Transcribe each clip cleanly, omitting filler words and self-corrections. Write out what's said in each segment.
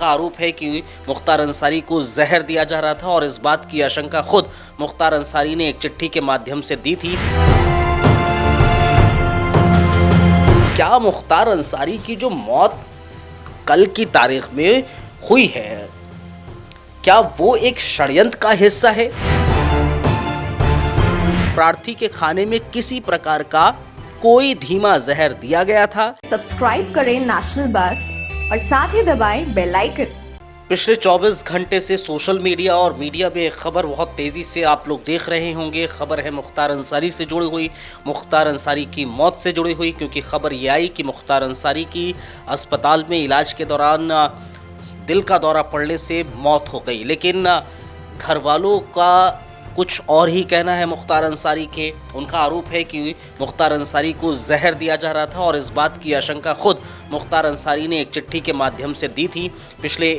उनका आरोप है कि मुख्तार अंसारी को जहर दिया जा रहा था और इस बात की आशंका खुद मुख्तार अंसारी ने एक चिट्ठी के माध्यम से दी थी। क्या मुख्तार अंसारी की जो मौत कल की तारीख में हुई है, क्या वो एक षड्यंत्र का हिस्सा है? प्रार्थी के खाने में किसी प्रकार का कोई धीमा जहर दिया गया था। सब्सक्राइब करें नेशनल बस और साथ ही दबाएं बेल आइकन। पिछले 24 घंटे से सोशल मीडिया और मीडिया में खबर बहुत तेज़ी से आप लोग देख रहे होंगे। खबर है मुख्तार अंसारी से जुड़ी हुई, मुख्तार अंसारी की मौत से जुड़ी हुई, क्योंकि खबर ये आई कि मुख्तार अंसारी की अस्पताल में इलाज के दौरान दिल का दौरा पड़ने से मौत हो गई। लेकिन घर वालों का कुछ और ही कहना है मुख्तार अंसारी के। उनका आरोप है कि मुख्तार अंसारी को जहर दिया जा रहा था और इस बात की आशंका खुद मुख्तार अंसारी ने एक चिट्ठी के माध्यम से दी थी। पिछले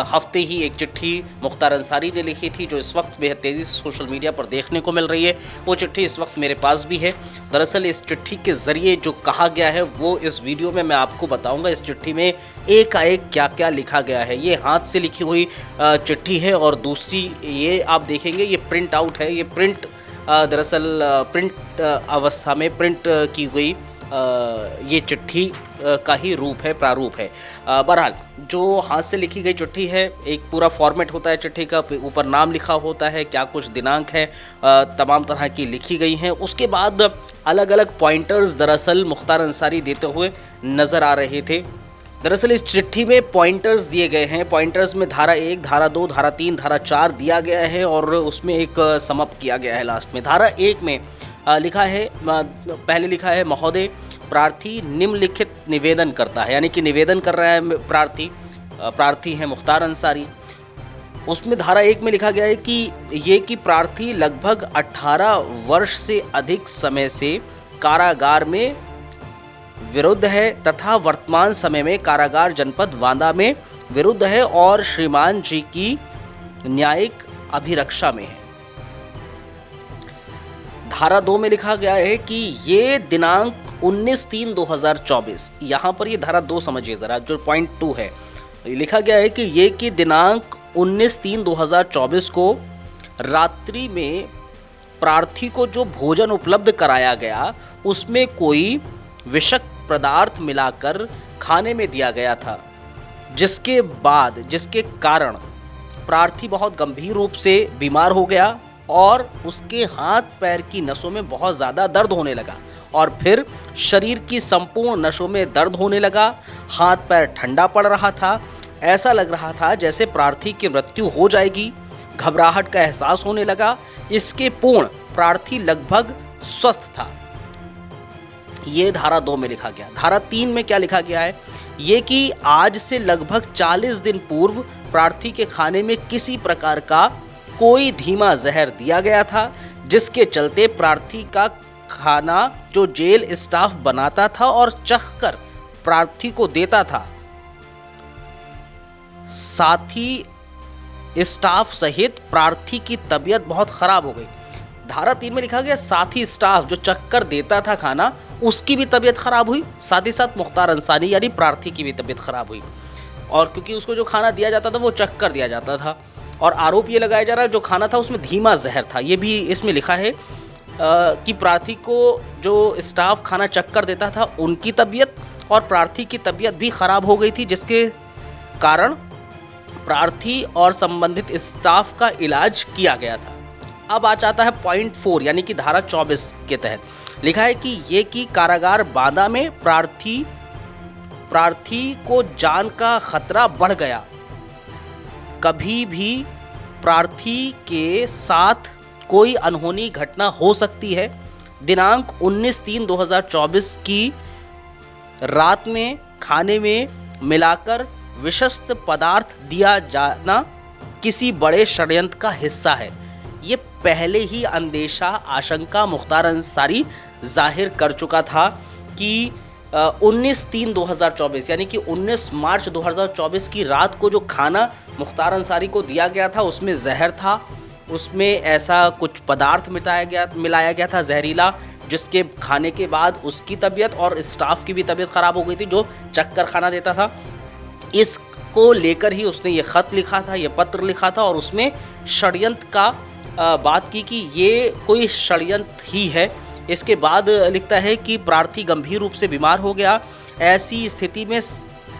हफ्ते ही एक चिट्ठी मुख्तार अंसारी ने लिखी थी, जो इस वक्त बेहद तेज़ी से सोशल मीडिया पर देखने को मिल रही है। वो चिट्ठी इस वक्त मेरे पास भी है। दरअसल इस चिट्ठी के ज़रिए जो कहा गया है वो इस वीडियो में मैं आपको बताऊँगा। इस चिट्ठी में एकाएक क्या क्या लिखा गया है। ये हाथ से लिखी हुई चिट्ठी है और दूसरी ये आप देखेंगे ये प्रिंट आउट है। ये प्रिंट दरअसल प्रिंट अवस्था में प्रिंट की हुई ये चिट्ठी का ही रूप है, प्रारूप है। बहरहाल जो हाथ से लिखी गई चिट्ठी है, एक पूरा फॉर्मेट होता है चिट्ठी का, ऊपर नाम लिखा होता है, क्या कुछ दिनांक है, तमाम तरह की लिखी गई हैं। उसके बाद अलग अलग पॉइंटर्स दरअसल मुख्तार अंसारी देते हुए नज़र आ रहे थे। दरअसल इस चिट्ठी में पॉइंटर्स दिए गए हैं। पॉइंटर्स में धारा 1, धारा 2, धारा 3, धारा 4 दिया गया है और उसमें एक समअप किया गया है लास्ट में। धारा 1 में लिखा है, पहले लिखा है, महोदय प्रार्थी निम्नलिखित निवेदन करता है, यानी कि निवेदन कर रहा है प्रार्थी है मुख्तार अंसारी। उसमें धारा 1 में लिखा गया है कि प्रार्थी लगभग 18 वर्ष से अधिक समय से कारागार में विरुद्ध है तथा वर्तमान समय में कारागार जनपद वांदा में विरुद्ध है और श्रीमान जी की न्यायिक अभिरक्षा में है। धारा 2 में लिखा गया है कि ये दिनांक 19/3/2024, यहाँ पर ये धारा 2 समझिए ज़रा, जो पॉइंट 2 है, लिखा गया है कि दिनांक 19/3/2024 को रात्रि में प्रार्थी को जो भोजन उपलब्ध कराया गया उसमें कोई विषक पदार्थ मिलाकर खाने में दिया गया था, जिसके कारण प्रार्थी बहुत गंभीर रूप से बीमार हो गया और उसके हाथ पैर की नसों में बहुत ज़्यादा दर्द होने लगा और फिर शरीर की संपूर्ण नसों में दर्द होने लगा। हाथ पैर ठंडा पड़ रहा था, ऐसा लग रहा था जैसे प्रार्थी की मृत्यु हो जाएगी। घबराहट का एहसास होने लगा। इसके पूर्ण प्रार्थी लगभग स्वस्थ था। ये धारा 2 में लिखा गया। धारा 3 में क्या लिखा गया है, ये कि आज से लगभग 40 दिन पूर्व प्रार्थी के खाने में किसी प्रकार का कोई धीमा जहर दिया गया था, जिसके चलते प्रार्थी का खाना जो जेल स्टाफ बनाता था और चखकर प्रार्थी को देता था, साथ ही स्टाफ सहित प्रार्थी की तबीयत बहुत खराब हो गई। धारा 3 में लिखा गया साथ ही स्टाफ जो चखकर देता था खाना, उसकी भी तबीयत खराब हुई, साथ ही साथ मुख्तार अंसारी यानी प्रार्थी की भी तबीयत खराब हुई। और क्योंकि उसको जो खाना दिया जाता था वो चखकर दिया जाता था और आरोप ये लगाया जा रहा है जो खाना था उसमें धीमा जहर था। ये भी इसमें लिखा है कि प्रार्थी को जो स्टाफ खाना चखकर देता था उनकी तबीयत और प्रार्थी की तबीयत भी खराब हो गई थी, जिसके कारण प्रार्थी और संबंधित स्टाफ का इलाज किया गया था। अब आ जाता है पॉइंट 4 यानी कि धारा 24 के तहत लिखा है कि कारागार बांदा में प्रार्थी को जान का खतरा बढ़ गया। कभी भी प्रार्थी के साथ कोई अनहोनी घटना हो सकती है। दिनांक 19/3/2024 की रात में खाने में मिलाकर विषक्त पदार्थ दिया जाना किसी बड़े षड्यंत्र का हिस्सा है। ये पहले ही अंदेशा, आशंका मुख्तार अंसारी जाहिर कर चुका था कि 19/3/2024 यानी कि 19 मार्च 2024 की रात को जो खाना मुख्तार अंसारी को दिया गया था उसमें जहर था, उसमें ऐसा कुछ पदार्थ मिलाया गया था जहरीला, जिसके खाने के बाद उसकी तबीयत और स्टाफ की भी तबीयत ख़राब हो गई थी जो चक्कर खाना देता था। इस को लेकर ही उसने ये ख़त लिखा था, ये पत्र लिखा था और उसमें षड्यंत्र का बात की कि ये कोई षड्यंत्र ही है। इसके बाद लिखता है कि प्रार्थी गंभीर रूप से बीमार हो गया। ऐसी स्थिति में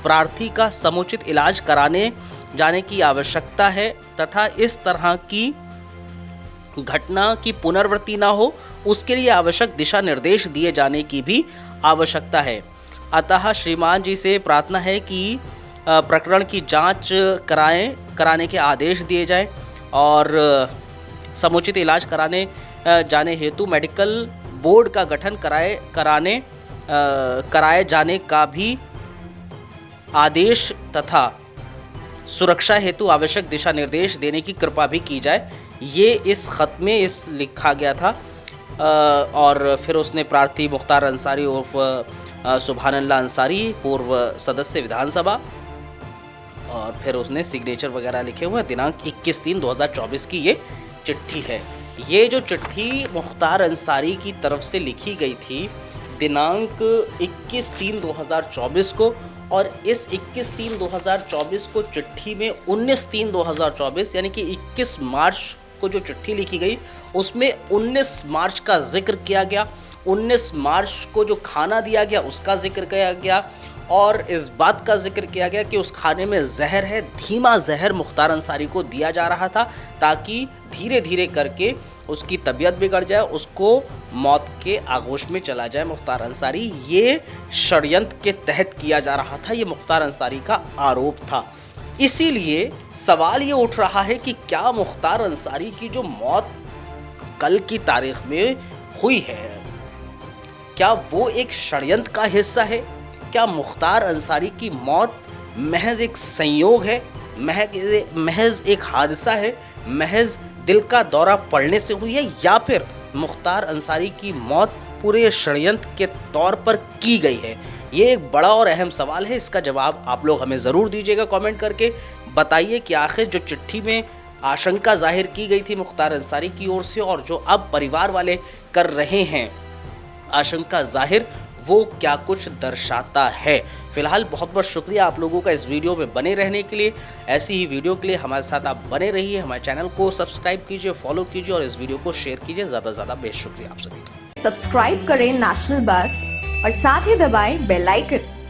प्रार्थी का समुचित इलाज कराने जाने की आवश्यकता है तथा इस तरह की घटना की पुनरावृत्ति ना हो, उसके लिए आवश्यक दिशा निर्देश दिए जाने की भी आवश्यकता है। अतः श्रीमान जी से प्रार्थना है कि प्रकरण की जांच कराने के आदेश दिए जाएं और समुचित इलाज कराने जाने हेतु मेडिकल बोर्ड का गठन कराए जाने का भी आदेश तथा सुरक्षा हेतु आवश्यक दिशा निर्देश देने की कृपा भी की जाए। ये इस ख़त में इस लिखा गया था। और फिर उसने प्रार्थी मुख्तार अंसारी उर्फ सुभानअल्लाह अंसारी, पूर्व सदस्य विधानसभा, और फिर उसने सिग्नेचर वगैरह लिखे हुए। दिनांक 21/3/2024 की ये चिट्ठी है। ये जो चिट्ठी मुख्तार अंसारी की तरफ से लिखी गई थी दिनांक 21/3/2024 को, और इस 21/3/2024 को चिट्ठी में 19/3/2024 यानी कि 21 मार्च को जो चिट्ठी लिखी गई उसमें 19 मार्च का जिक्र किया गया। 19 मार्च को जो खाना दिया गया उसका जिक्र किया गया और इस बात का जिक्र किया गया कि उस खाने में जहर है। धीमा जहर मुख्तार अंसारी को दिया जा रहा था ताकि धीरे धीरे करके उसकी तबीयत बिगड़ जाए, उसको मौत के आगोश में चला जाए मुख्तार अंसारी। ये षड्यंत्र के तहत किया जा रहा था, ये मुख्तार अंसारी का आरोप था। इसीलिए सवाल ये उठ रहा है कि क्या मुख्तार अंसारी की जो मौत कल की तारीख में हुई है, क्या वो एक षड्यंत्र का हिस्सा है? क्या मुख्तार अंसारी की मौत महज एक संयोग है, महज एक हादसा है, महज दिल का दौरा पड़ने से हुई है, या फिर मुख्तार अंसारी की मौत पूरे षड्यंत्र के तौर पर की गई है? ये एक बड़ा और अहम सवाल है। इसका जवाब आप लोग हमें ज़रूर दीजिएगा कमेंट करके। बताइए कि आखिर जो चिट्ठी में आशंका जाहिर की गई थी मुख्तार अंसारी की ओर से और जो अब परिवार वाले कर रहे हैं आशंका जाहिर, वो क्या कुछ दर्शाता है। फिलहाल बहुत बहुत शुक्रिया आप लोगों का इस वीडियो में बने रहने के लिए। ऐसी ही वीडियो के लिए हमारे साथ आप बने रहिए। हमारे चैनल को सब्सक्राइब कीजिए, फॉलो कीजिए और इस वीडियो को शेयर कीजिए। ज़्यादा से ज़्यादा बेस्ट शुक्रिया आप सभी का। सब्सक्राइब करें नेशनल बस और साथ ही दबाएं बेल आइकन।